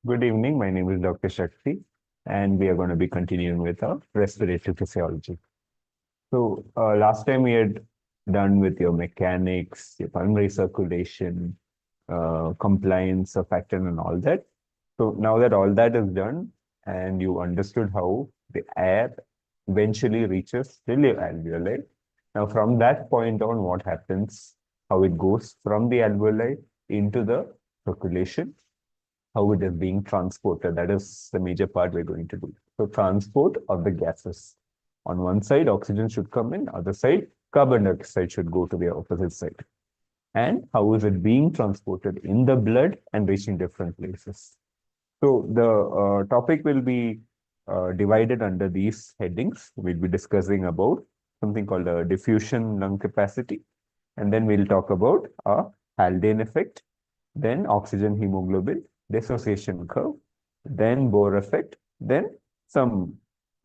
Good evening. My name is Dr. Shakti, and we are going to be continuing with our respiratory physiology. So, last time we had done with your mechanics, your pulmonary circulation, compliance, surfactant, and all that. So, now that all that is done, and you understood how the air eventually reaches the alveoli. Now, from that point on, what happens, how it goes from the alveoli into the circulation, how it is being transported. That is the major part we're going to do. So transport of the gases. On one side, oxygen should come in, other side, carbon dioxide should go to the opposite side. And how is it being transported in the blood and reaching different places? So the topic will be divided under these headings. We'll be discussing about something called a diffusion lung capacity. And then we'll talk about a Haldane effect, then oxygen hemoglobin, dissociation curve, then Bohr effect, then some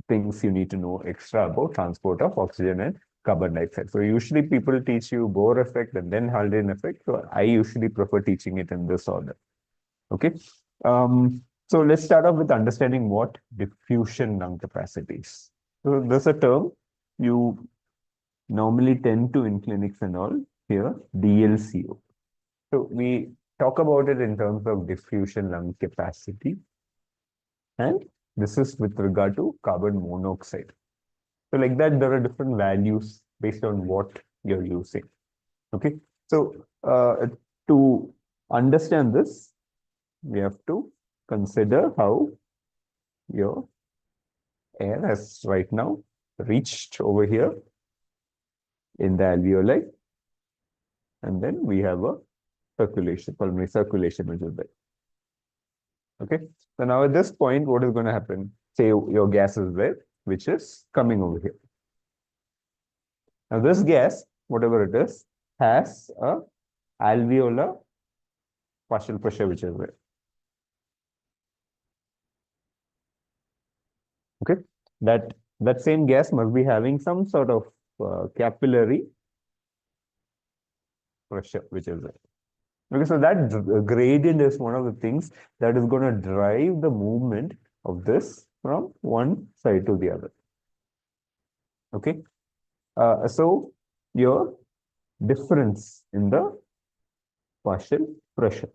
things you need to know extra about transport of oxygen and carbon dioxide. So usually people teach you Bohr effect and then Haldane effect. So I usually prefer teaching it in this order. Okay. So let's start off with understanding what diffusion lung capacity is. So there's a term you normally tend to in clinics and all here, DLCO. So we talk about it in terms of diffusion lung capacity. And this is with regard to carbon monoxide. So like that, there are different values based on what you're using. Okay. So to understand this, we have to consider how your air has right now reached over here in the alveoli. And then we have a circulation, pulmonary circulation, which is there. Okay. So now at this point, what is going to happen? Say your gas is there, which is coming over here. Now this gas, whatever it is, has a alveolar partial pressure, which is there. Okay. That same gas must be having some sort of capillary pressure, which is there. Okay, so that gradient is one of the things that is going to drive the movement of this from one side to the other. Okay, so your difference in the partial pressure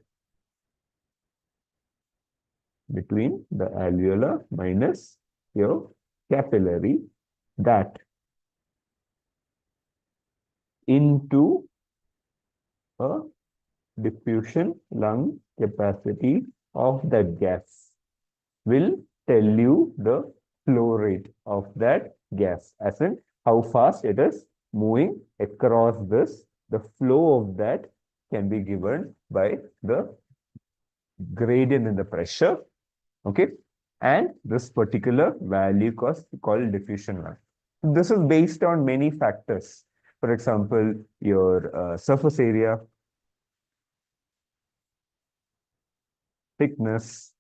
between the alveolar minus your capillary, that into a diffusion lung capacity of that gas will tell you the flow rate of that gas, as in how fast it is moving across this. The flow of that can be given by the gradient in the pressure. Okay. And this particular value called diffusion lung. This is based on many factors. For example, your surface area, thickness.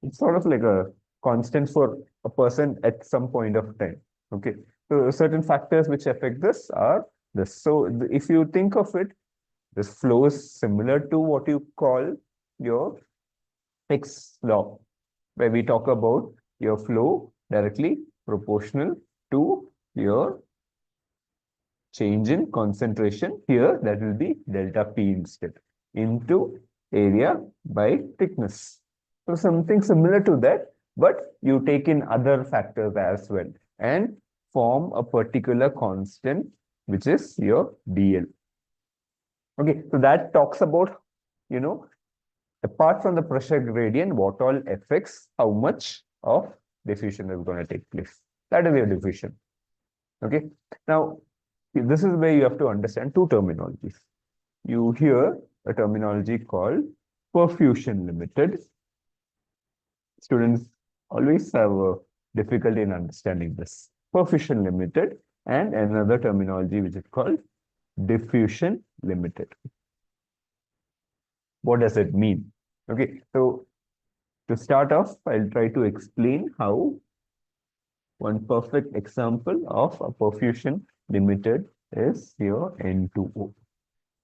It's sort of like a constant for a person at some point of time. Okay. So certain factors which affect this are this. So if you think of it, this flow is similar to what you call your Fick's law, where we talk about your flow directly proportional to your change in concentration. Here, that will be delta P instead into area by thickness. So something similar to that, but you take in other factors as well and form a particular constant, which is your DL. Okay, so that talks about, apart from the pressure gradient, what all affects how much of diffusion is going to take place. That is your diffusion. Okay, now this is where you have to understand two terminologies. You hear a terminology called perfusion limited. Students always have a difficulty in understanding this. Perfusion limited, and another terminology which is called diffusion limited. What does it mean? Okay, so to start off, I'll try to explain how one perfect example of a perfusion limited is your N2O.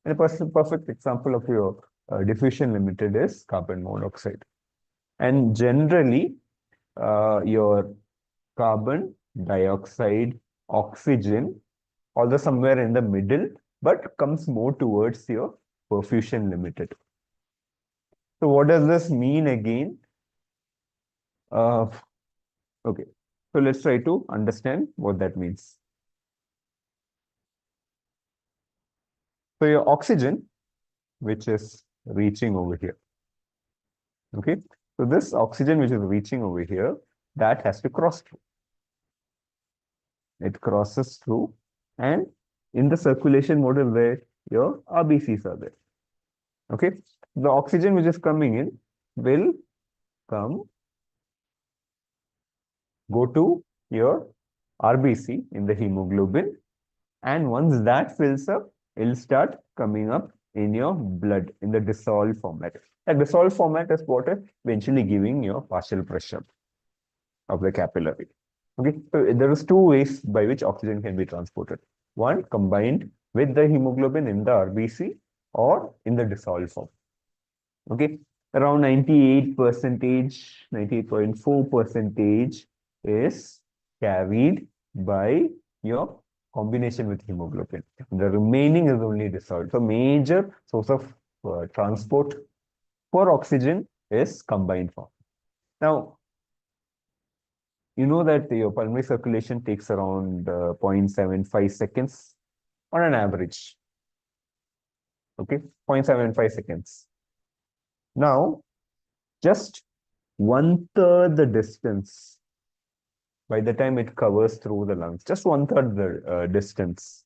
And a perfect example of your diffusion limited is carbon monoxide. And generally, your carbon dioxide, oxygen, although somewhere in the middle, but comes more towards your perfusion limited. So what does this mean again? Okay, so let's try to understand what that means. So your oxygen, which is reaching over here. Okay, so this oxygen which is reaching over here, that has to cross through. It crosses through, and in the circulation model where your RBCs are there. Okay, the oxygen which is coming in will go to your RBC in the hemoglobin, and once that fills up, it'll start coming up in your blood in the dissolved format. The dissolved format is what is eventually giving your partial pressure of the capillary. Okay, so there is two ways by which oxygen can be transported. One, combined with the hemoglobin in the RBC, or in the dissolved form. Okay, around 98%, 98.4% is carried by your combination with hemoglobin. The remaining is only dissolved. So major source of transport for oxygen is combined form. Now, you know that your pulmonary circulation takes around 0.75 seconds on an average. Okay, 0.75 seconds. Now, just 1/3 the distance by the time it covers through the lungs, just 1/3 the distance.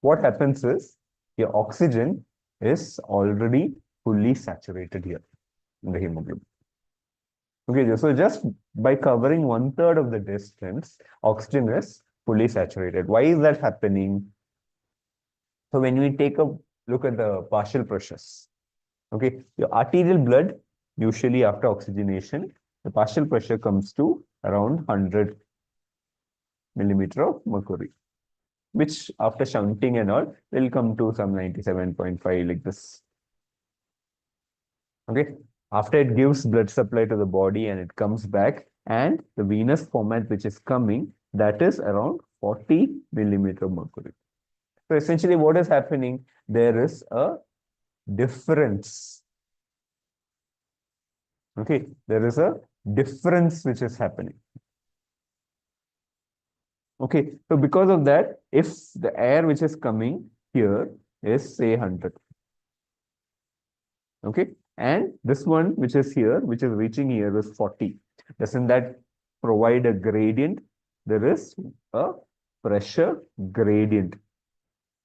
What happens is your oxygen is already fully saturated here in the hemoglobin. Okay, so just by covering 1/3 of the distance, oxygen is fully saturated. Why is that happening? So when we take a look at the partial pressures, okay, your arterial blood, usually after oxygenation, the partial pressure comes to around 100 millimeter of mercury, which after shunting and all will come to some 97.5 like this. Okay, after it gives blood supply to the body and it comes back, and the venous format which is coming, that is around 40 millimeter of mercury. So essentially what is happening, there is a difference. Okay, there is a difference which is happening. Okay, so because of that, if the air which is coming here is say 100, okay, and this one which is here, which is reaching here is 40, doesn't that provide a gradient? There is a pressure gradient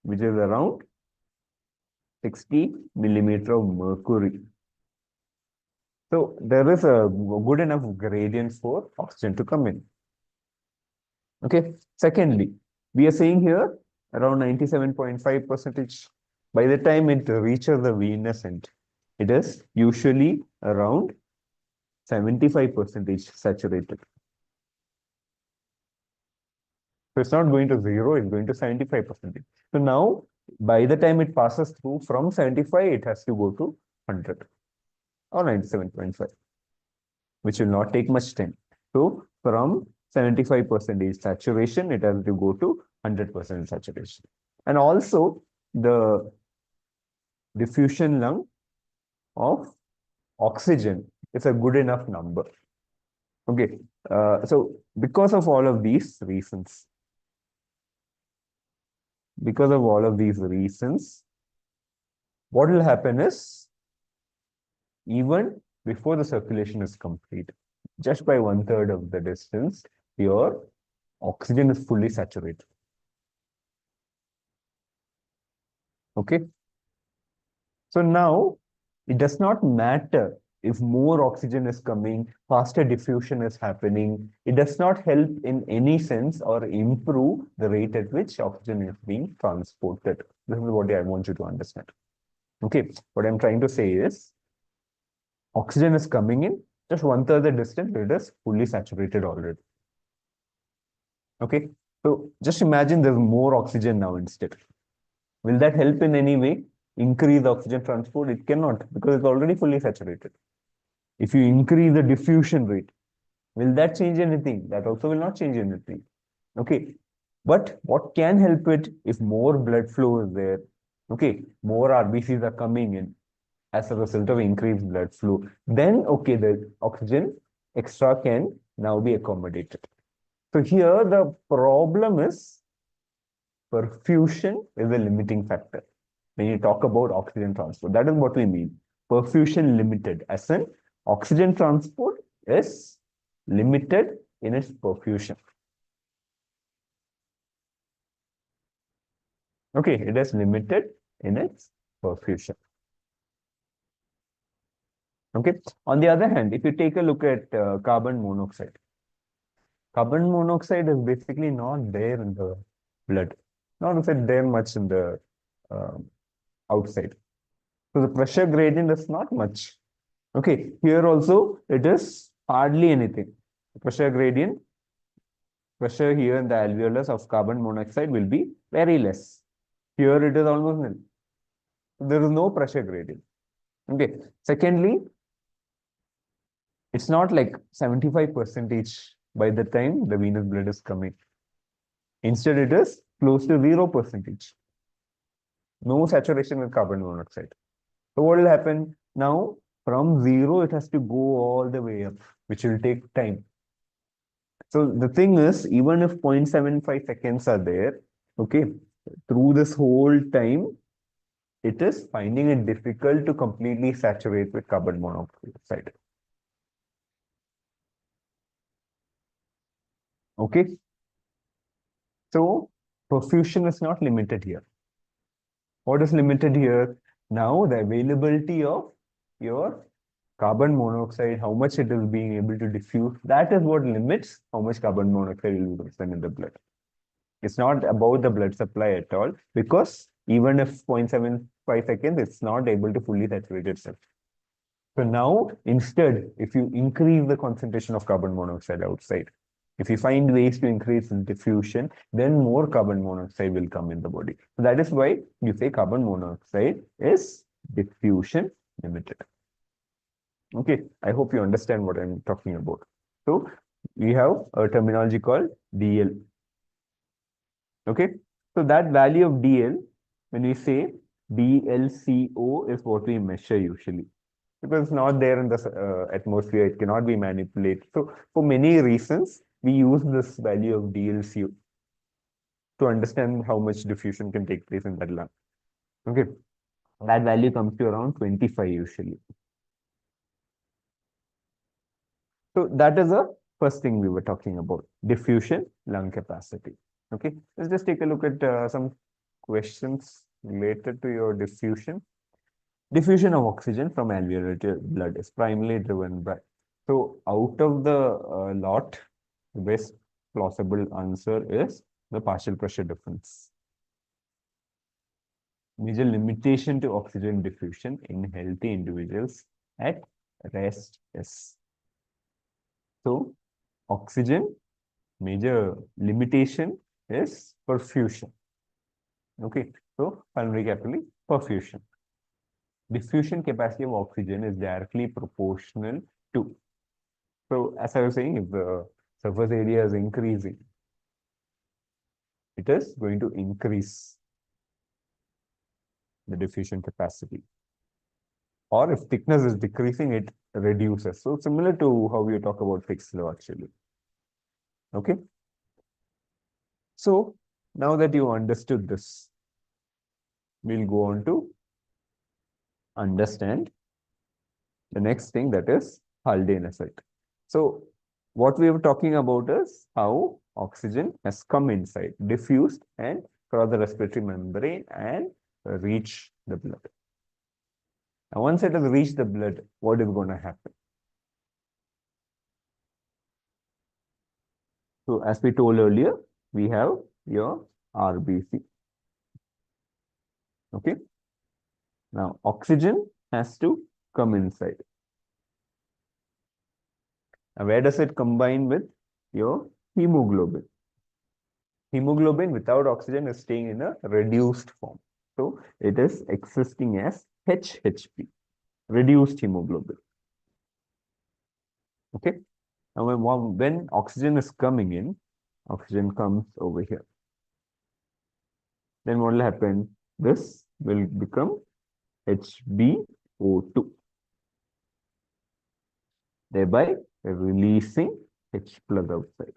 which is around 60 millimeter of mercury. So there is a good enough gradient for oxygen to come in. Okay. Secondly, we are saying here around 97.5%. By the time it reaches the venous end, it is usually around 75% saturated. So it's not going to 0, it's going to 75%. So now, by the time it passes through from 75, it has to go to 100 or 97.5, which will not take much time. So from 75% saturation, it has to go to 100% saturation. And also the diffusion lung of oxygen is a good enough number. Okay, so because of all of these reasons, what will happen is, even before the circulation is complete, just by 1/3 of the distance, your oxygen is fully saturated. Okay. So now it does not matter if more oxygen is coming, faster diffusion is happening. It does not help in any sense or improve the rate at which oxygen is being transported. This is what I want you to understand. Okay. What I'm trying to say is, oxygen is coming in, just 1/3 the distance, it is fully saturated already. Okay, so just imagine there's more oxygen now instead. Will that help in any way? Increase oxygen transport? It cannot, because it's already fully saturated. If you increase the diffusion rate, will that change anything? That also will not change anything. Okay. But what can help it if more blood flow is there? Okay. More RBCs are coming in as a result of increased blood flow. Then, okay, the oxygen extra can now be accommodated. So here the problem is perfusion is a limiting factor. When you talk about oxygen transport, that is what we mean. Perfusion limited, as in oxygen transport is limited in its perfusion. Okay, it is limited in its perfusion. Okay. On the other hand, if you take a look at carbon monoxide is basically not there in the blood, not there much in the outside. So the pressure gradient is not much. Okay, here also it is hardly anything. The pressure gradient, pressure here in the alveolus of carbon monoxide will be very less. Here it is almost nil. There is no pressure gradient. Okay. Secondly, it's not like 75% by the time the venous blood is coming. Instead, it is close to 0%. No saturation with carbon monoxide. So what will happen? Now, from 0, it has to go all the way up, which will take time. So the thing is, even if 0.75 seconds are there, okay, through this whole time, it is finding it difficult to completely saturate with carbon monoxide. Okay. So perfusion is not limited here. What is limited here? Now the availability of your carbon monoxide, how much it is being able to diffuse, that is what limits how much carbon monoxide will be present in the blood. It's not about the blood supply at all, because even if 0.75 seconds, it's not able to fully saturate itself. So now, instead, if you increase the concentration of carbon monoxide outside, if you find ways to increase diffusion, then more carbon monoxide will come in the body. So that is why you say carbon monoxide is diffusion limited. Okay, I hope you understand what I'm talking about. So we have a terminology called DL. Okay, so that value of DL, when we say DLCO is what we measure usually, because it's not there in the atmosphere, it cannot be manipulated. So for many reasons, we use this value of DLCO to understand how much diffusion can take place in that lung. Okay, that value comes to around 25 usually. So that is the first thing we were talking about, diffusion lung capacity. Okay, let's just take a look at some questions related to your diffusion. Diffusion of oxygen from alveolar blood is primarily driven by. So out of the lot, the best plausible answer is the partial pressure difference. Major limitation to oxygen diffusion in healthy individuals at rest is. So oxygen, major limitation is perfusion. Okay, so pulmonary capillary perfusion. Diffusion capacity of oxygen is directly proportional to. So as I was saying, if the surface area is increasing, it is going to increase the diffusion capacity. Or if thickness is decreasing, it reduces. So similar to how we talk about Fick's law actually. Okay. So now that you understood this, we'll go on to understand the next thing, that is Haldane effect. So what we were talking about is how oxygen has come inside, diffused and cross the respiratory membrane and reach the blood. Now once it has reached the blood, what is going to happen? So as we told earlier, we have your RBC. Okay. Now oxygen has to come inside. Now where does it combine with? Your hemoglobin. Hemoglobin without oxygen is staying in a reduced form. So it is existing as HHP, reduced hemoglobin. Okay. Now, when oxygen is coming in, oxygen comes over here. Then what will happen? This will become HbO2. Thereby releasing H plus outside.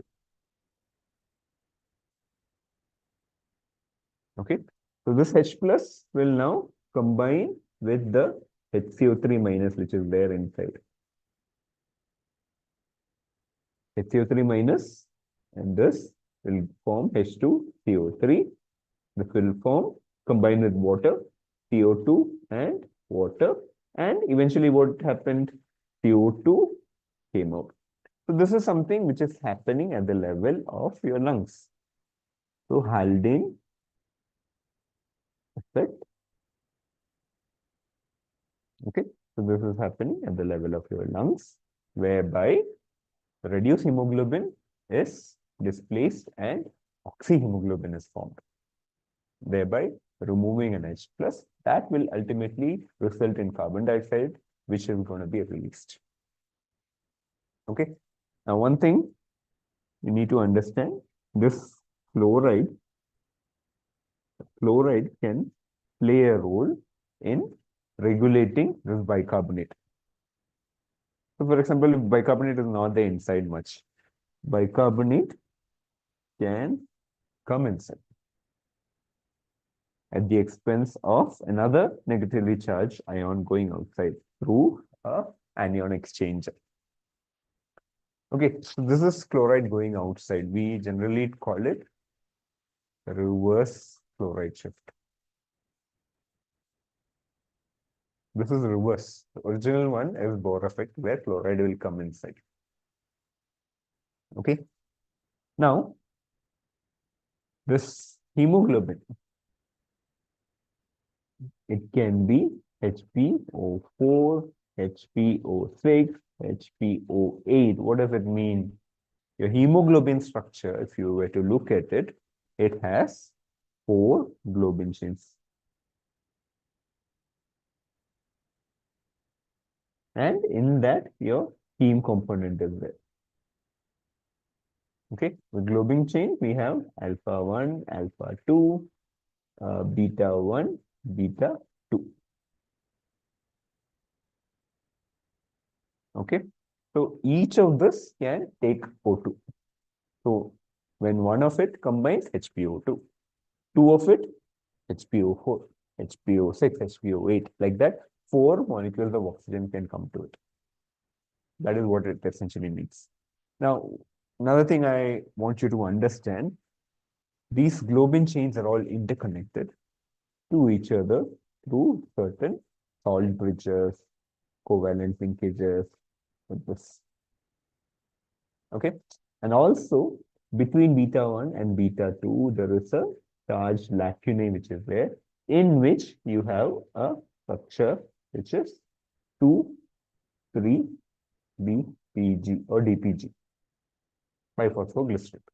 Okay. So this H plus will now combine with the HCO3 minus which is there inside. HCO3 minus, and this will form H2CO3. This will form, combine with water, CO2 and water, and eventually what happened? CO2 came out. So this is something which is happening at the level of your lungs. So Haldane effect. Okay, so this is happening at the level of your lungs, whereby reduced hemoglobin is displaced and oxyhemoglobin is formed, thereby removing an H plus. That will ultimately result in carbon dioxide, which is going to be released. Okay. Now, one thing you need to understand, this chloride can play a role in regulating this bicarbonate. So, for example, if bicarbonate is not there inside much, bicarbonate can come inside at the expense of another negatively charged ion going outside through a anion exchanger. Okay, so this is chloride going outside. We generally call it reverse chloride shift. This is reverse. The original one is Bohr effect, where chloride will come inside. Okay. Now, this hemoglobin, it can be HpO4, HpO6, HpO8. What does it mean? Your hemoglobin structure, if you were to look at it, it has 4 globin chains. And in that, your heme component is there. Okay, with globin chain, we have alpha 1, alpha 2, beta 1, beta 2. Okay, so each of this can take O2. So when one of it combines HpO2, two of it HpO4, HpO6, HpO8, like that, 4 molecules of oxygen can come to it. That is what it essentially means. Now, another thing I want you to understand, these globin chains are all interconnected to each other through certain salt bridges, covalent linkages, like this. Okay, and also between beta 1 and beta 2, there is a charged lacunae which is there, in which you have a structure which is 2,3-DPG or DPG, biphosphoglycerate.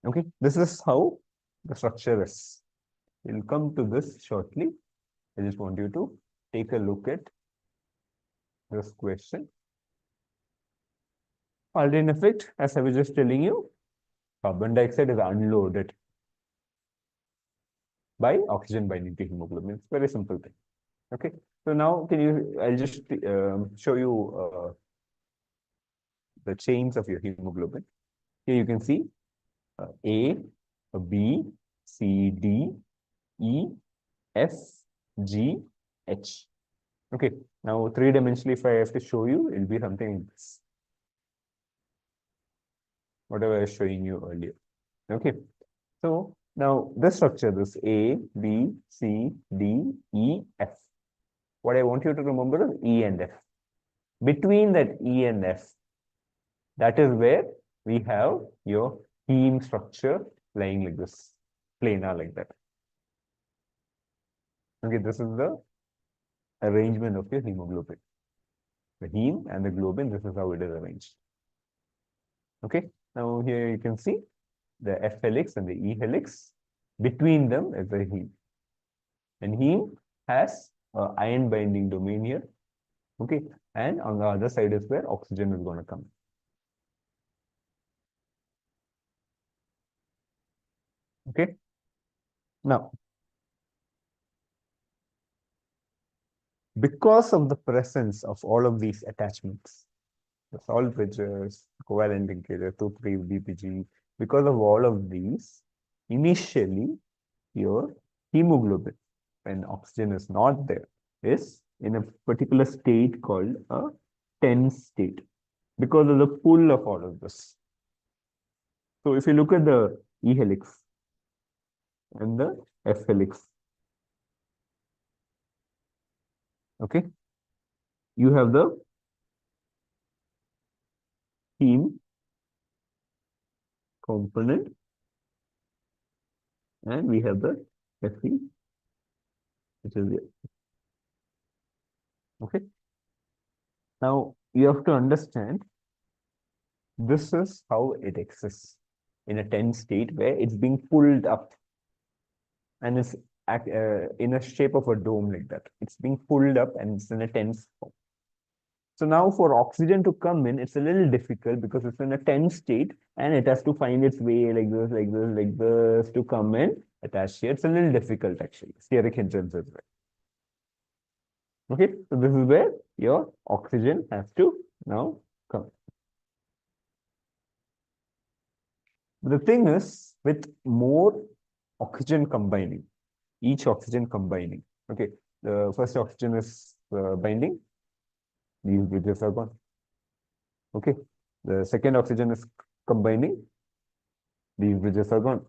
Okay, this is how the structure is. We'll come to this shortly. I just want you to take a look at this question. Haldane effect, as I was just telling you, carbon dioxide is unloaded by oxygen binding to hemoglobin. It's a very simple thing. Okay, so now I'll just show you the chains of your hemoglobin. Here you can see A, B, C, D, E, F, G, H. Okay, now 3-dimensionally, if I have to show you, it'll be something like this. Whatever I was showing you earlier. Okay, so now this structure, this A, B, C, D, E, F. What I want you to remember is E and F. Between that E and F, that is where we have your heme structure lying like this, planar like that. Okay, this is the arrangement of your hemoglobin. The heme and the globin, this is how it is arranged. Okay, now here you can see the F helix and the E helix. Between them is the heme. And heme has an ion binding domain here, Okay, and on the other side is where oxygen is going to come. Okay, now because of the presence of all of these attachments, the salt bridges, covalent linkages, 2,3-DPG, because of all of these, initially your hemoglobin, when oxygen is not there, is in a particular state called a tense state because of the pull of all of this. So if you look at the E helix and the F helix, okay, you have the heme component and we have the Fe, which is here. Okay. Now you have to understand this is how it exists in a tense state where it's being pulled up and it's in a shape of a dome like that. It's being pulled up and it's in a tense form. So now for oxygen to come in, it's a little difficult because it's in a tense state and it has to find its way like this, like this, like this to come in attached here. It's a little difficult actually. Steric hindrance as well. Okay, so this is where your oxygen has to now come. The thing is, with more oxygen combining, each oxygen combining, okay, the first oxygen is binding, these bridges are gone. Okay, the second oxygen is combining, these bridges are gone.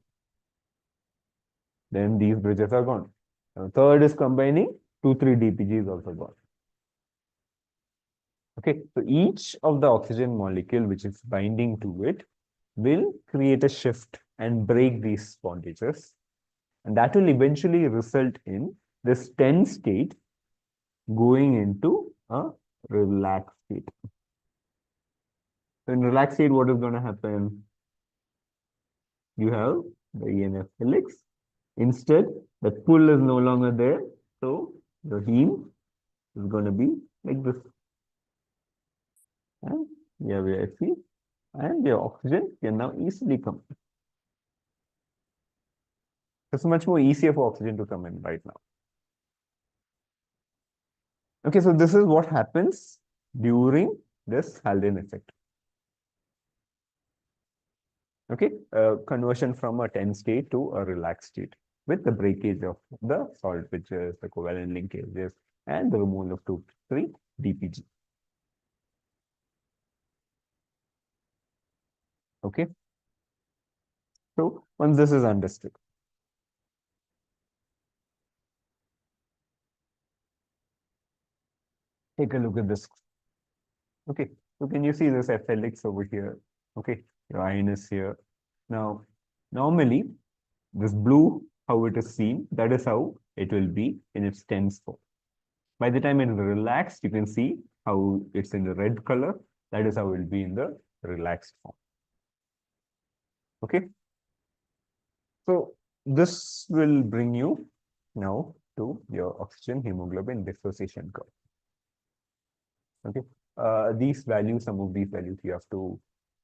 Then these bridges are gone. Third is combining, 2,3-DPG is also gone. Okay, so each of the oxygen molecule which is binding to it will create a shift and break these bondages. And that will eventually result in this tense state going into a relaxed state. So in relaxed state, what is going to happen? You have the ENF helix. Instead, the pull is no longer there. So the heme is going to be like this. And you have your Fe and your oxygen can now easily come. It's much more easier for oxygen to come in right now. Okay, so this is what happens during this Haldane effect. Okay, conversion from a tense state to a relaxed state with the breakage of the salt bridges, the covalent linkages, and the removal of 2,3-DPG. Okay, so once this is understood, take a look at this. Okay, so can you see this F helix over here? Okay, your ion is here. Now, normally, this blue, how it is seen, that is how it will be in its tense form. By the time it is relaxed, you can see how it's in the red color. That is how it will be in the relaxed form. Okay. So this will bring you now to your oxygen hemoglobin dissociation curve. Okay. These values, some of these values you have to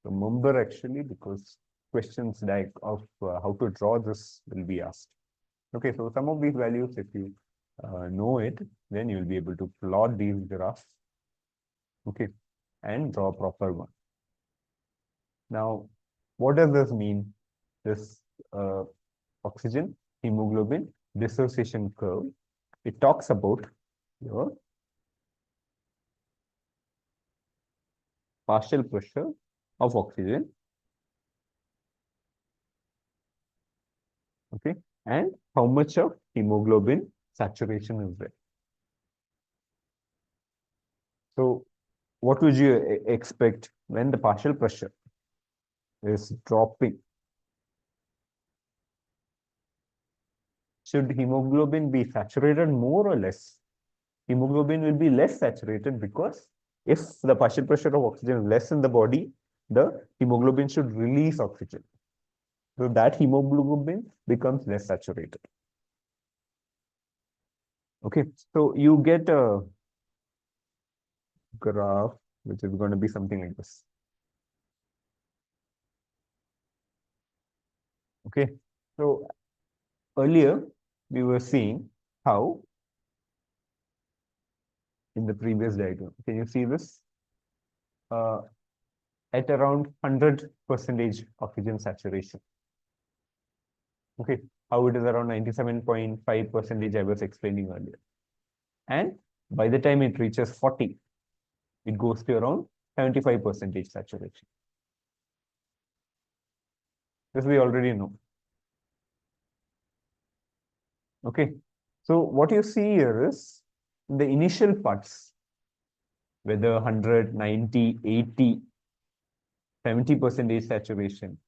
remember actually because questions like of how to draw this will be asked. Okay, so some of these values, if you know it, then you'll be able to plot these graphs, okay, and draw a proper one. Now, what does this mean? This oxygen hemoglobin dissociation curve, it talks about your partial pressure of oxygen, okay, and how much of hemoglobin saturation is there. So what would you expect when the partial pressure is dropping? Should hemoglobin be saturated more or less? Hemoglobin will be less saturated because if the partial pressure of oxygen is less in the body, the hemoglobin should release oxygen. So that hemoglobin becomes less saturated. Okay, so you get a graph, which is going to be something like this. Okay, so earlier we were seeing how in the previous diagram, can you see this? At around 100% oxygen saturation. Okay, how it is around 97.5% I was explaining earlier. And by the time it reaches 40, it goes to around 75% saturation. This we already know. Okay, so what you see here is in the initial parts, whether 100, 90, 80, 70% saturation,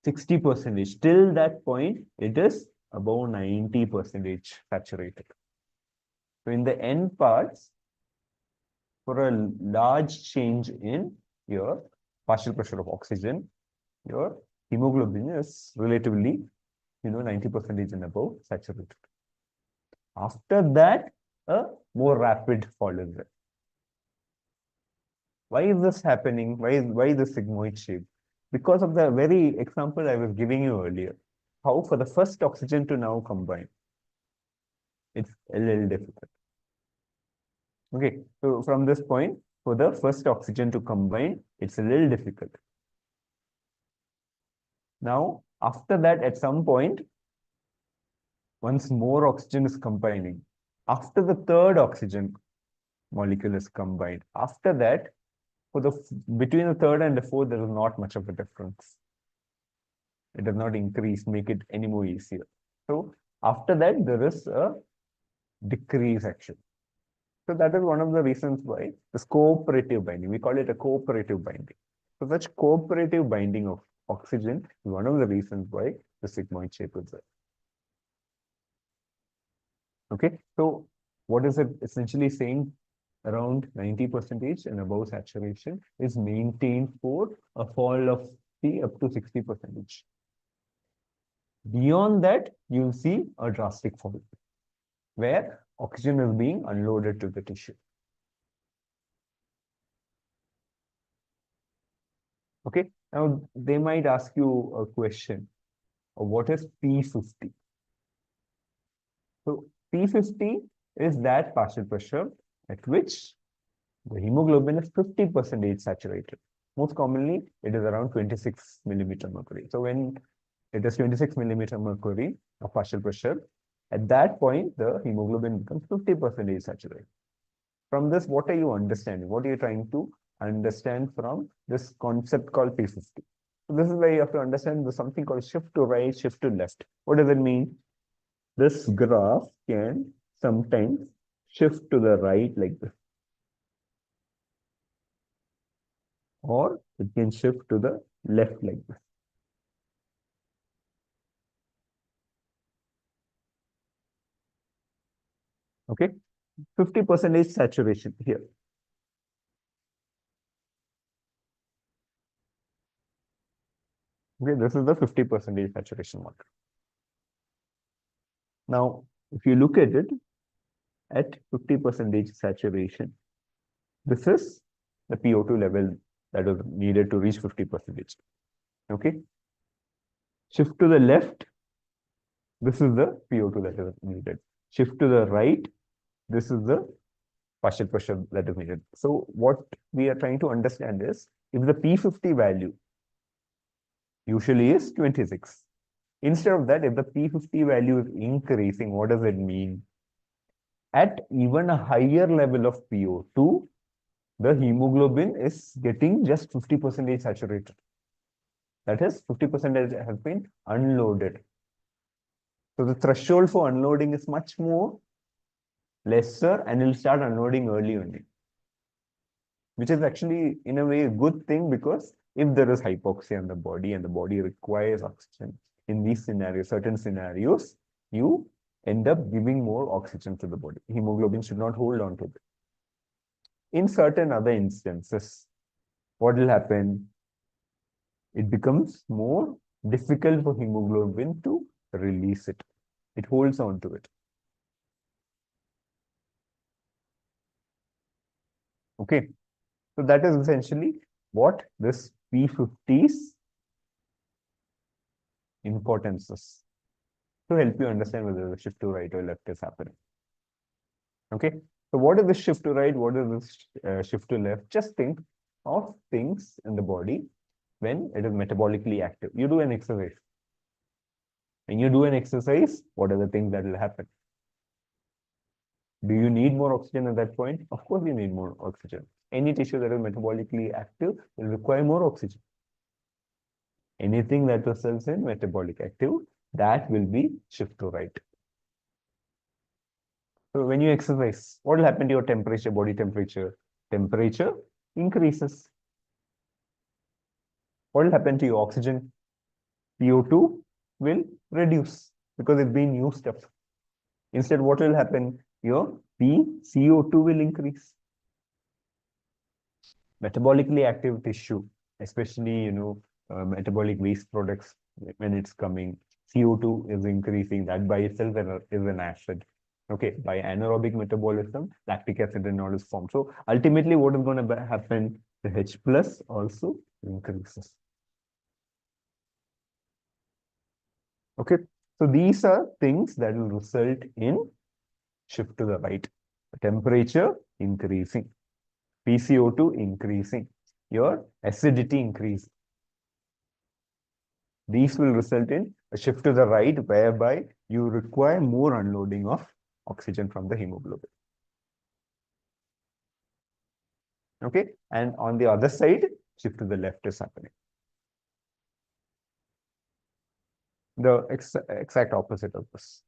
60%, till that point, it is above 90% saturated. So in the end parts, for a large change in your partial pressure of oxygen, your hemoglobin is relatively, 90% and above saturated. After that, a more rapid fall is there. Why is this happening? Why the sigmoid shape? Because of the very example I was giving you earlier. How for the first oxygen to now combine, it's a little difficult. Okay, so from this point, for the first oxygen to combine, it's a little difficult. Now, after that, at some point, once more oxygen is combining, after the third oxygen molecule is combined, after that, between the third and the fourth, there is not much of a difference. It does not increase, make it any more easier. So after that, there is a decrease actually. So that is one of the reasons why this cooperative binding, we call it a cooperative binding. So such cooperative binding of oxygen is one of the reasons why the sigmoid shape is there. Okay, so what is it essentially saying? Around 90% and above saturation is maintained for a fall of P up to 60%. Beyond that, you'll see a drastic fall where oxygen is being unloaded to the tissue. Okay, now they might ask you a question, what is P50? So P50 is that partial pressure at which the hemoglobin is 50% saturated. Most commonly, it is around 26 millimeter mercury. So when it is 26 millimeter mercury of partial pressure, at that point, the hemoglobin becomes 50% saturated. From this, what are you understanding? What are you trying to understand from this concept called P50? So this is where you have to understand there's something called shift to right, shift to left. What does it mean? This graph can sometimes shift to the right like this, or it can shift to the left like this. Okay, 50% saturation here. Okay, this is the 50% saturation mark. Now, if you look at it, at 50% saturation, this is the PO2 level that was needed to reach 50%. Okay. Shift to the left, this is the PO2 that is needed. Shift to the right, this is the partial pressure that is needed. So what we are trying to understand is, if the P50 value usually is 26, instead of that, if the P50 value is increasing, what does it mean? At even a higher level of PO2, the hemoglobin is getting just 50% saturated. That is, 50% has been unloaded. So the threshold for unloading is much more lesser, and it'll start unloading early only. Which is actually, in a way, a good thing, because if there is hypoxia in the body and the body requires oxygen, in these scenarios, certain scenarios, you end up giving more oxygen to the body. Hemoglobin should not hold on to it. In certain other instances, what will happen? It becomes more difficult for hemoglobin to release it. It holds on to it. Okay, so that is essentially what this P50's importance is, to help you understand whether the shift to right or left is happening. Okay, so what is the shift to right? What is this shift to left? Just think of things in the body when it is metabolically active. You do an exercise. When you do an exercise, what are the things that will happen? Do you need more oxygen at that point? Of course, you need more oxygen. Any tissue that is metabolically active will require more oxygen. Anything that results in metabolic active, that will be shift to right. So when you exercise, what will happen to your temperature, body temperature? Temperature increases. What will happen to your oxygen? CO2 will reduce because it's been used up. Instead, what will happen? Your PCO2 will increase. Metabolically active tissue, especially metabolic waste products, when it's coming, CO2 is increasing. That by itself is an acid. Okay, by anaerobic metabolism, lactic acid and all is formed. So ultimately, what is going to happen? The H plus also increases. Okay, so these are things that will result in shift to the right. Temperature increasing, PCO2 increasing, your acidity increase. These will result in a shift to the right, whereby you require more unloading of oxygen from the hemoglobin. Okay, and on the other side, shift to the left is happening. The exact opposite of this.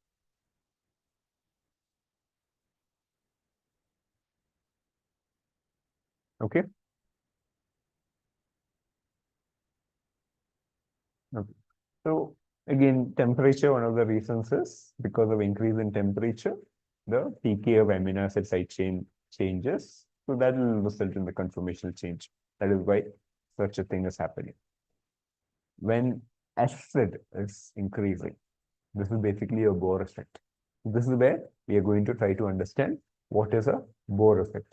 Okay. Okay. So again, temperature, one of the reasons is because of increase in temperature, the pK of amino acid side chain changes. So that will result in the conformational change. That is why such a thing is happening. When acid is increasing, this is basically a Bohr effect. This is where we are going to try to understand what is a Bohr effect.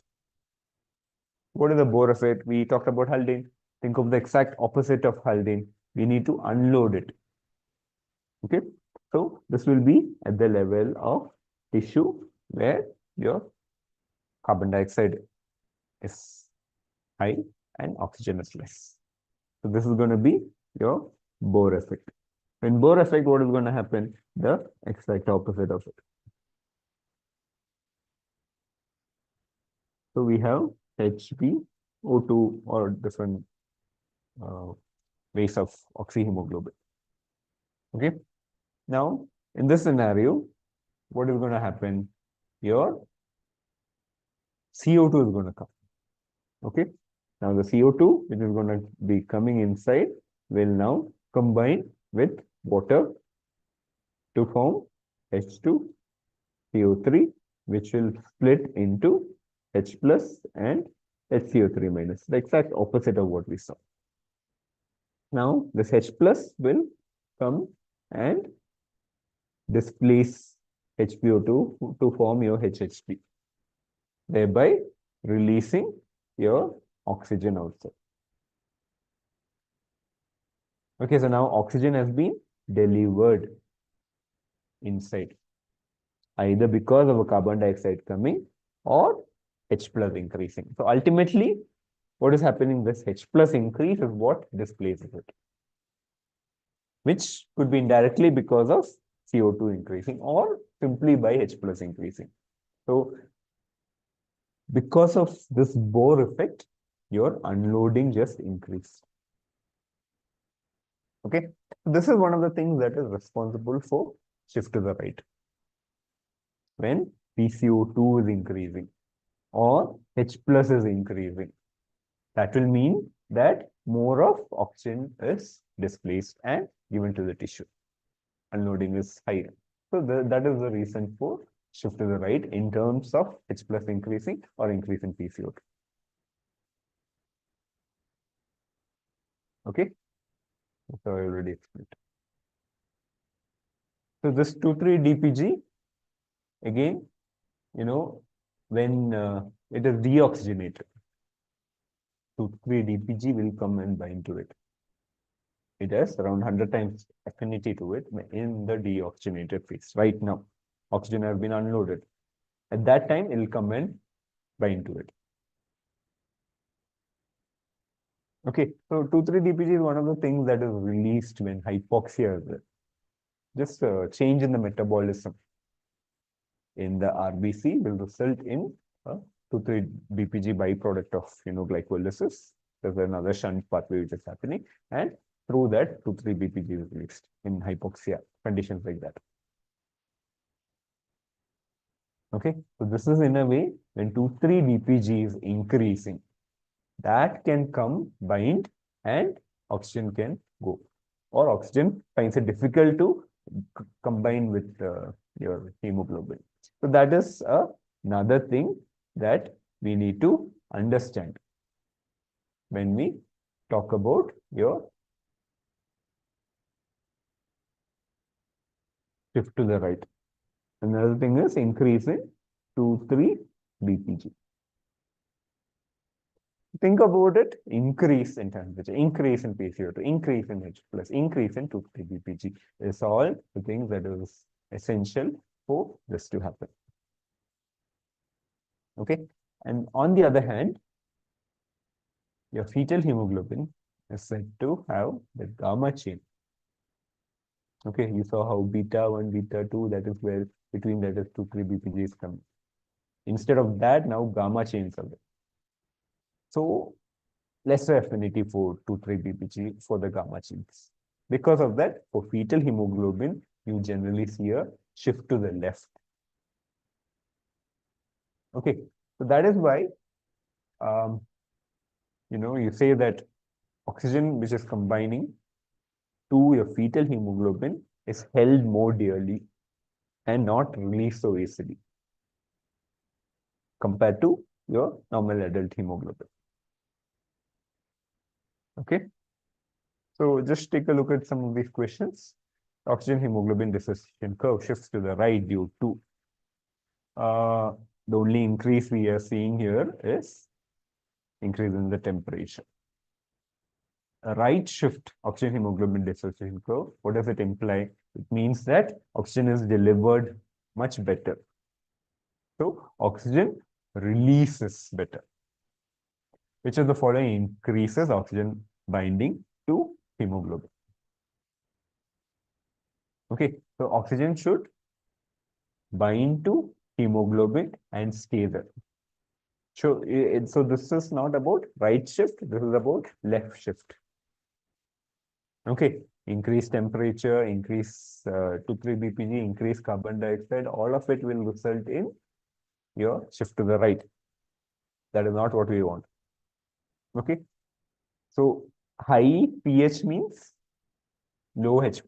What is a Bohr effect? We talked about Haldane. Think of the exact opposite of Haldane. We need to unload it. Okay, so this will be at the level of tissue where your carbon dioxide is high and oxygen is less. So this is going to be your Bohr effect. In Bohr effect, what is going to happen? The exact opposite of it. So we have HbO2 or different ways of oxyhemoglobin. Okay. Now, in this scenario, what is going to happen? Your CO2 is going to come. Okay. Now, the CO2, which is going to be coming inside, will now combine with water to form H2, CO3, which will split into H plus and HCO3 minus, the exact opposite of what we saw. Now, this H plus will come and displace HPO2 to form your HHP, thereby releasing your oxygen outside. Okay, so now oxygen has been delivered inside, either because of a carbon dioxide coming or H plus increasing. So ultimately, what is happening? This H plus increase is what displaces it, which could be indirectly because of CO2 increasing or simply by H plus increasing. So because of this Bohr effect, your unloading just increased. Okay, this is one of the things that is responsible for shift to the right. When PCO2 is increasing or H plus is increasing, that will mean that more of oxygen is displaced and given to the tissue. Unloading is higher. So that is the reason for shift to the right in terms of H plus increasing or increase in PCO2. Okay, so I already explained. So this 2,3-DPG, again, when it is deoxygenated. 2,3 DPG will come and bind to it. It has around 100 times affinity to it in the deoxygenated phase. Right now, oxygen has been unloaded. At that time, it will come and bind to it. Okay, so 2,3 DPG is one of the things that is released when hypoxia is there. Just a change in the metabolism in the RBC will result in a 2,3 DPG byproduct of glycolysis. There's another shunt pathway which is happening, and through that 2,3 DPG is released in hypoxia conditions like that. Okay, so this is in a way when 2,3 DPG is increasing, that can come bind and oxygen can go, or oxygen finds it difficult to combine with your hemoglobin. So that is another thing that we need to understand when we talk about your shift to the right. Another thing is increase in 2,3 DPG. Think about it, increase in temperature, increase in PCO2, increase in H+, increase in 2,3 DPG. Is all the things that is essential for this to happen. Okay, and on the other hand, your fetal hemoglobin is said to have the gamma chain. Okay, you saw how beta 1, beta 2, that is where between that is 2,3 DPG is coming. Instead of that, now gamma chains are there. So lesser affinity for 2,3 DPG for the gamma chains. Because of that, for fetal hemoglobin, you generally see a shift to the left. Okay, so that is why you say that oxygen which is combining to your fetal hemoglobin is held more dearly and not released so easily compared to your normal adult hemoglobin. Okay, so just take a look at some of these questions. Oxygen hemoglobin dissociation curve shifts to the right due to the only increase we are seeing here is increase in the temperature. A right shift oxygen hemoglobin dissociation curve, what does it imply? It means that oxygen is delivered much better. So oxygen releases better. Which of the following increases oxygen binding to hemoglobin? Okay, so oxygen should bind to hemoglobin and stay there. So this is not about right shift, this is about left shift. Okay, increase temperature, increase 2,3 DPG, increase carbon dioxide, all of it will result in your shift to the right. That is not what we want. Okay, so high pH means low H+.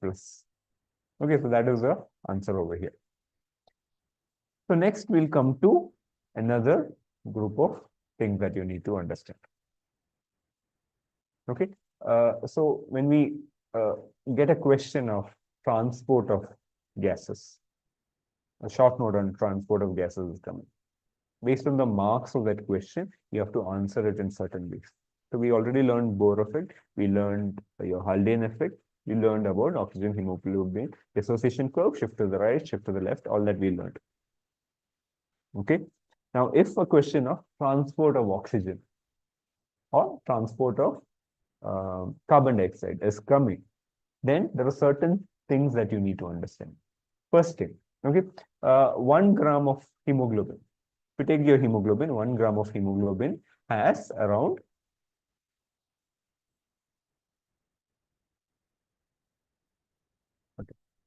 Okay, so that is the answer over here. So next we'll come to another group of things that you need to understand. Okay, so when we get a question of transport of gases, a short note on transport of gases is coming. Based on the marks of that question, you have to answer it in certain ways. So we already learned Bohr effect, we learned your Haldane effect, we learned about oxygen hemoglobin dissociation curve, shift to the right, shift to the left, all that we learned. Okay, now if a question of transport of oxygen or transport of carbon dioxide is coming, then there are certain things that you need to understand. First thing, okay, 1 gram of hemoglobin. If you take your hemoglobin, 1 gram of hemoglobin has around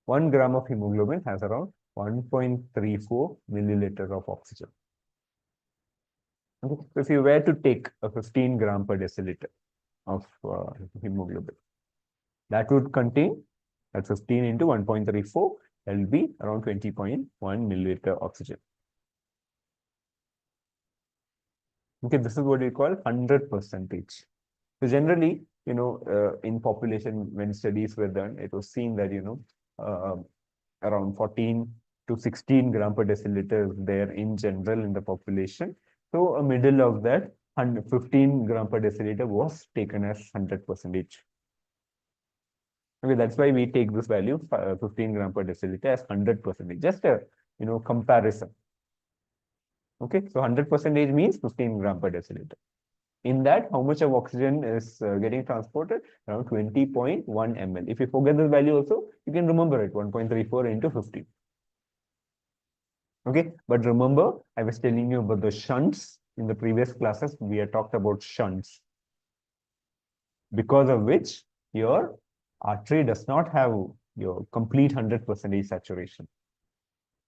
1 gram of hemoglobin has around 1.34 milliliter of oxygen. Okay. So if you were to take a 15 gram per deciliter of hemoglobin, that would contain at 15 into 1.34, that will be around 20.1 milliliter oxygen. Okay, this is what we call 100%. So generally, in population, when studies were done, it was seen that, around 14 to 16 gram per deciliter is there in general in the population. So a middle of that 15 gram per deciliter was taken as 100%. Okay, that's why we take this value 15 gram per deciliter as 100%. Just a comparison. Okay, so 100% means 15 gram per deciliter. In that, how much of oxygen is getting transported? Around 20.1 ml. If you forget this value also, you can remember it, 1.34 into 15. Okay, but remember, I was telling you about the shunts. In the previous classes, we had talked about shunts, because of which your artery does not have your complete 100% saturation.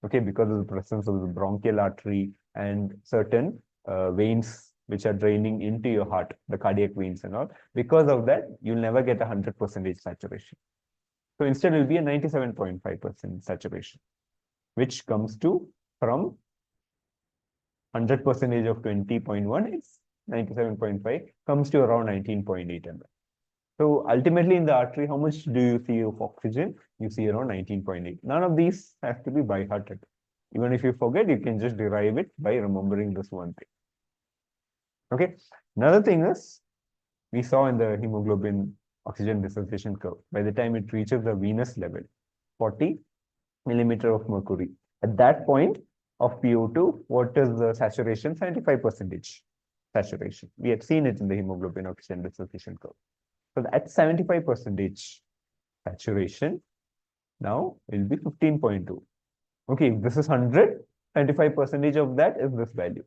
Okay, because of the presence of the bronchial artery and certain veins which are draining into your heart, the cardiac veins and all. Because of that, you'll never get 100% saturation. So instead, it will be a 97.5% saturation, which comes to from 100% of 20.1 is 97.5, comes to around 19.8 ml. So ultimately in the artery, how much do you see of oxygen? You see around 19.8. None of these have to be by hearted. Even if you forget, you can just derive it by remembering this one thing. Okay. Another thing is, we saw in the hemoglobin oxygen dissociation curve, by the time it reaches the venous level, 40 millimeter of mercury. At that point of PO2, what is the saturation? 75% saturation. We had seen it in the hemoglobin oxygen dissociation curve. So at 75% saturation, now it will be 15.2. Okay, if this is 100, 75% of that is this value.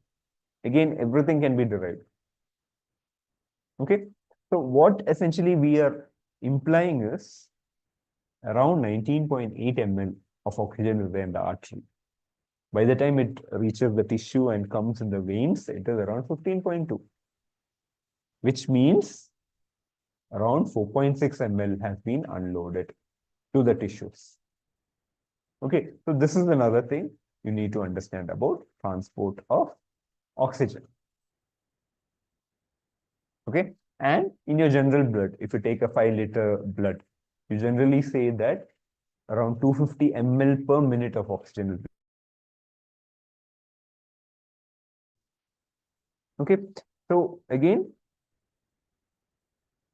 Again, everything can be derived. Okay, so what essentially we are implying is around 19.8 ml of oxygen is there in the artery. By the time it reaches the tissue and comes in the veins, it is around 15.2, which means around 4.6 ml has been unloaded to the tissues. Okay, so this is another thing you need to understand about transport of oxygen. Okay, and in your general blood, if you take a 5-liter blood, you generally say that around 250 ml per minute of oxygen is. Okay, so again,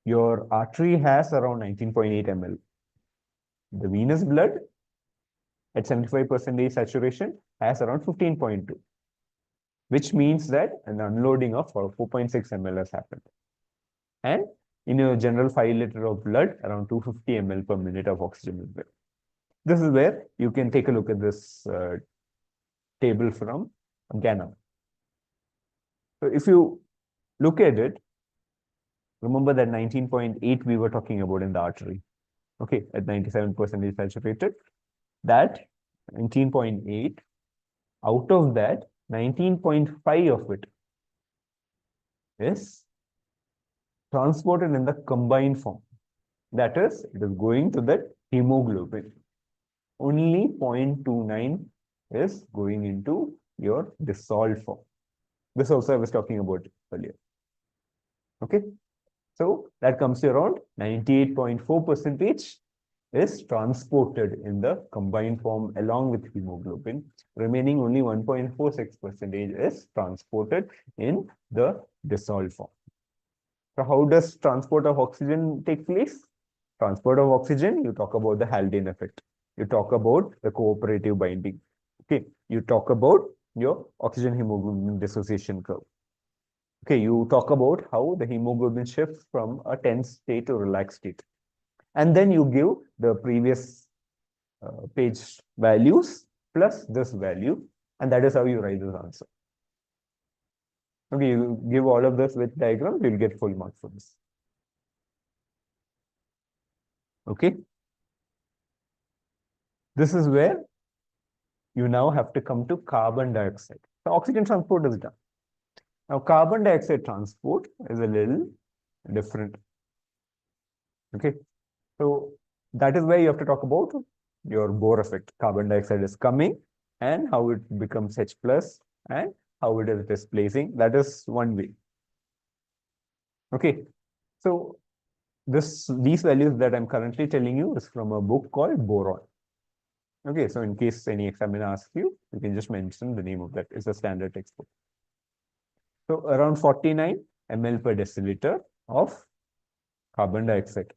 your artery has around 19.8 ml. The venous blood at 75% saturation has around 15.2, which means that an unloading of 4.6 ml has happened. And in your general 5-liter of blood, around 250 ml per minute of oxygen is there. This is where you can take a look at this table from Ghana. So if you look at it, remember that 19.8 we were talking about in the artery. Okay, at 97% saturated. That 19.8, out of that, 19.5 of it is transported in the combined form. That is, it is going to the hemoglobin. Only 0.29 is going into your dissolved form. This also I was talking about earlier. Okay, so that comes to around 98.4% is transported in the combined form along with hemoglobin. Remaining only 1.46% is transported in the dissolved form. So how does transport of oxygen take place? Transport of oxygen, you talk about the Haldane effect. You talk about the cooperative binding. Okay, you talk about your oxygen hemoglobin dissociation curve. Okay, you talk about how the hemoglobin shifts from a tense state to relaxed state. And then you give the previous page values plus this value, and that is how you write this answer. Okay, you give all of this with diagrams, you'll get full marks for this. Okay. This is where you now have to come to carbon dioxide. So oxygen transport is done. Now carbon dioxide transport is a little different. Okay. So that is where you have to talk about your Bohr effect. Carbon dioxide is coming and how it becomes H plus and how it is displacing. That is one way. Okay. So these values that I'm currently telling you is from a book called Boron. Okay, so in case any examiner asks you, you can just mention the name of that. It's a standard textbook. So around 49 ml per deciliter of carbon dioxide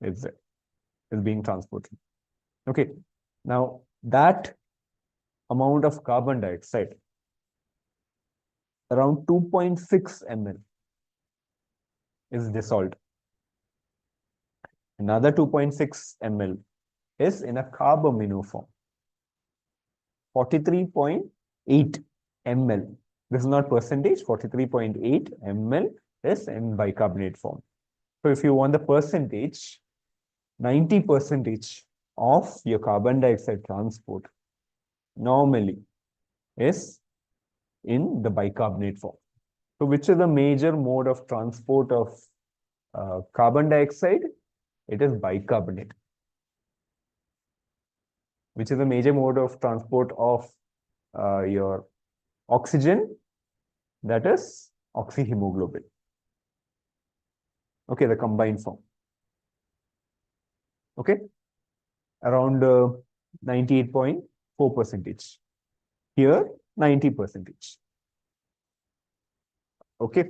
is being transported. Okay. Now that amount of carbon dioxide, around 2.6 ml is dissolved. Another 2.6 ml is in a carbamino form. 43.8 ml. This is not percentage, 43.8 ml is in bicarbonate form. So if you want the percentage, 90% of your carbon dioxide transport normally is in the bicarbonate form. So which is the major mode of transport of carbon dioxide? It is bicarbonate. Which is the major mode of transport of your oxygen? That is oxyhemoglobin. Okay, the combined form. Okay, around 98.4%. Here, 90%. Okay,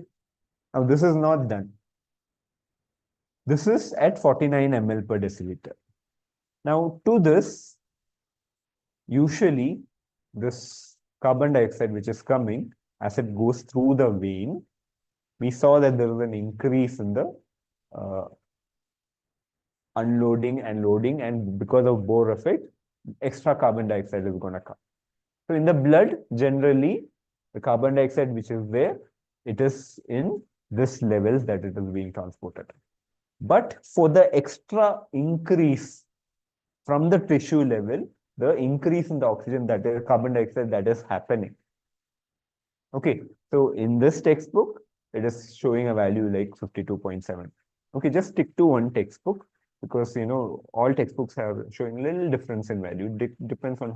now this is not done. This is at 49 ml per deciliter. Now, to this, usually this carbon dioxide which is coming, as it goes through the vein, we saw that there is an increase in the unloading and loading, and because of Bohr effect, extra carbon dioxide is going to come. So in the blood, generally, the carbon dioxide which is there, it is in this levels that it is being transported. But for the extra increase from the tissue level, the increase in the oxygen, that is carbon dioxide, that is happening. Okay, so in this textbook, it is showing a value like 52.7. Okay, just stick to one textbook, because all textbooks are showing a little difference in value. Depends on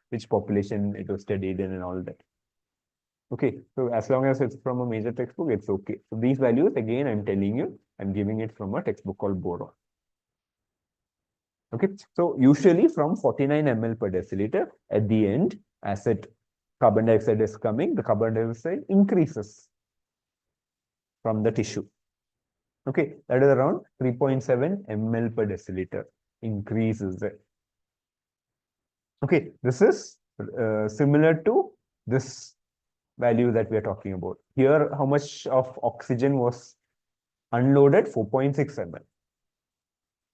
which population it was studied in and all that. Okay, so as long as it's from a major textbook, it's okay. So these values, again, I'm telling you, I'm giving it from a textbook called boron. Okay, so usually from 49 ml per deciliter, at the end, as carbon dioxide is coming, the carbon dioxide increases from the tissue. Okay, that is around 3.7 ml per deciliter increases it. Okay, this is similar to this value that we are talking about. Here, how much of oxygen was unloaded? 4.6 ml.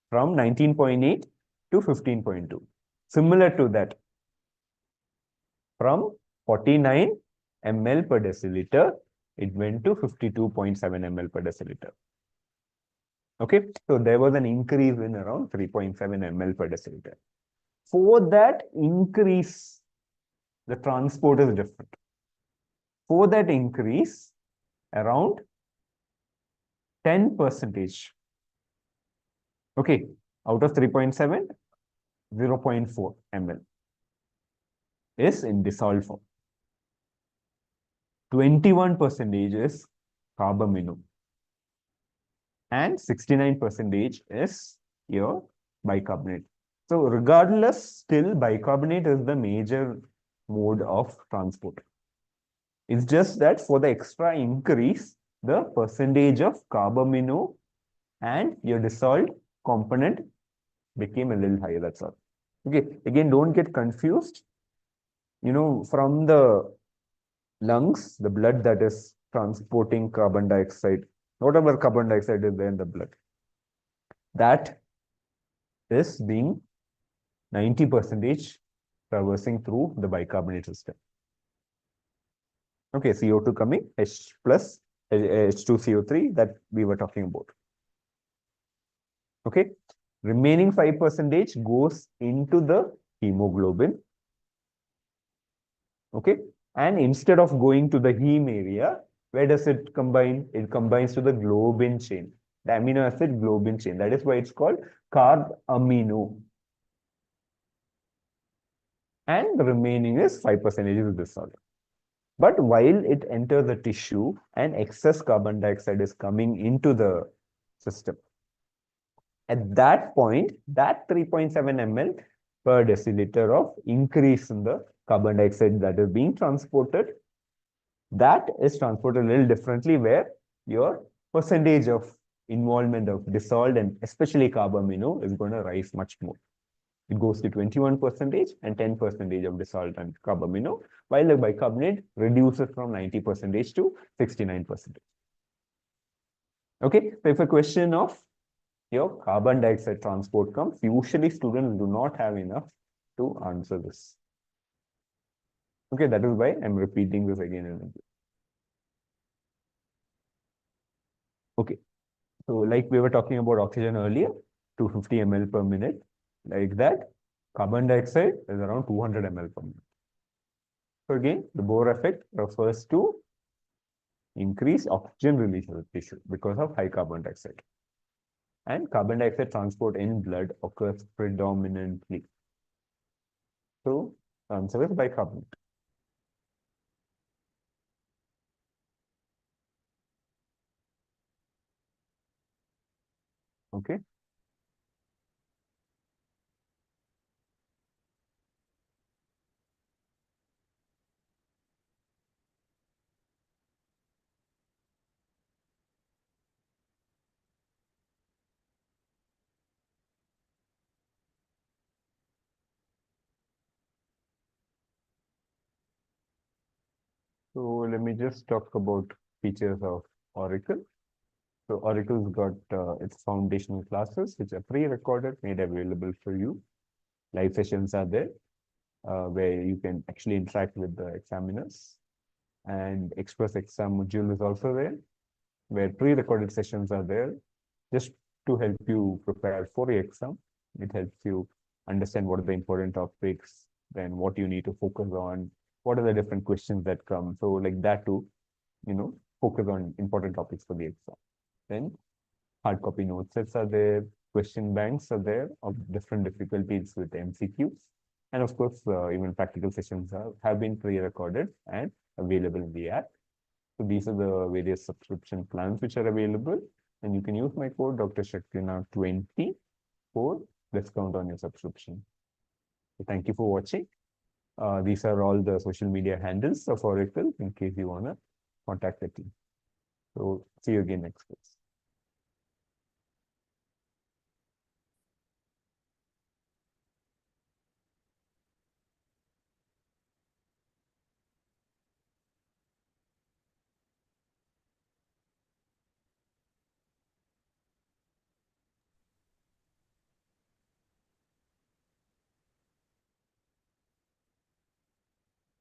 From 19.8 to 15.2. Similar to that, from 49 ml per deciliter, it went to 52.7 ml per deciliter. Okay, so there was an increase in around 3.7 ml per deciliter. For that increase, the transport is different. For that increase, around 10%. Okay, out of 3.7, 0.4 ml is in dissolved form. 21% is carbamino. And 69% is your bicarbonate. So regardless, still bicarbonate is the major mode of transport. It's just that for the extra increase, the percentage of carbamino and your dissolved component became a little higher, that's all. Okay, again, don't get confused. From the lungs, the blood that is transporting carbon dioxide, whatever carbon dioxide is there in the blood, that is being 90% traversing through the bicarbonate system. Okay, CO2 coming, H plus, H2CO3 that we were talking about. Okay, remaining 5% goes into the hemoglobin. Okay, and instead of going to the heme area, where does it combine? It combines to the globin chain, the amino acid globin chain. That is why it's called carbamino. And the remaining is 5% is dissolved. But while it enters the tissue and excess carbon dioxide is coming into the system, at that point, that 3.7 ml per deciliter of increase in the carbon dioxide that is being transported that is transported a little differently, where your percentage of involvement of dissolved and especially carbamino is going to rise much more. It goes to 21% and 10% of dissolved and carbamino, while the bicarbonate reduces from 90% to 69%. Okay, so if a question of your carbon dioxide transport comes, usually students do not have enough to answer this. Okay, that is why I'm repeating this again and again. Okay, so like we were talking about oxygen earlier, 250 ml per minute, like that. Carbon dioxide is around 200 ml per minute. So again, the Bohr effect refers to increased oxygen release of the tissue because of high carbon dioxide. And carbon dioxide transport in blood occurs predominantly. So the answer is bicarbonate. Okay. So let me just talk about features of Auricle. So Auricle's got its foundational classes, which are pre-recorded, made available for you. Live sessions are there, where you can actually interact with the examiners. And Express Exam module is also there, where pre-recorded sessions are there, just to help you prepare for your exam. It helps you understand what are the important topics, then what you need to focus on, what are the different questions that come. So like that to, focus on important topics for the exam. Then hard copy note sets are there, question banks are there of different difficulties with MCQs. And of course, even practical sessions have been pre-recorded and available in the app. So these are the various subscription plans which are available. And you can use my code Dr.shakthinag 20 for discount on your subscription. So thank you for watching. These are all the social media handles of Auricle in case you want to contact the team. So see you again next class.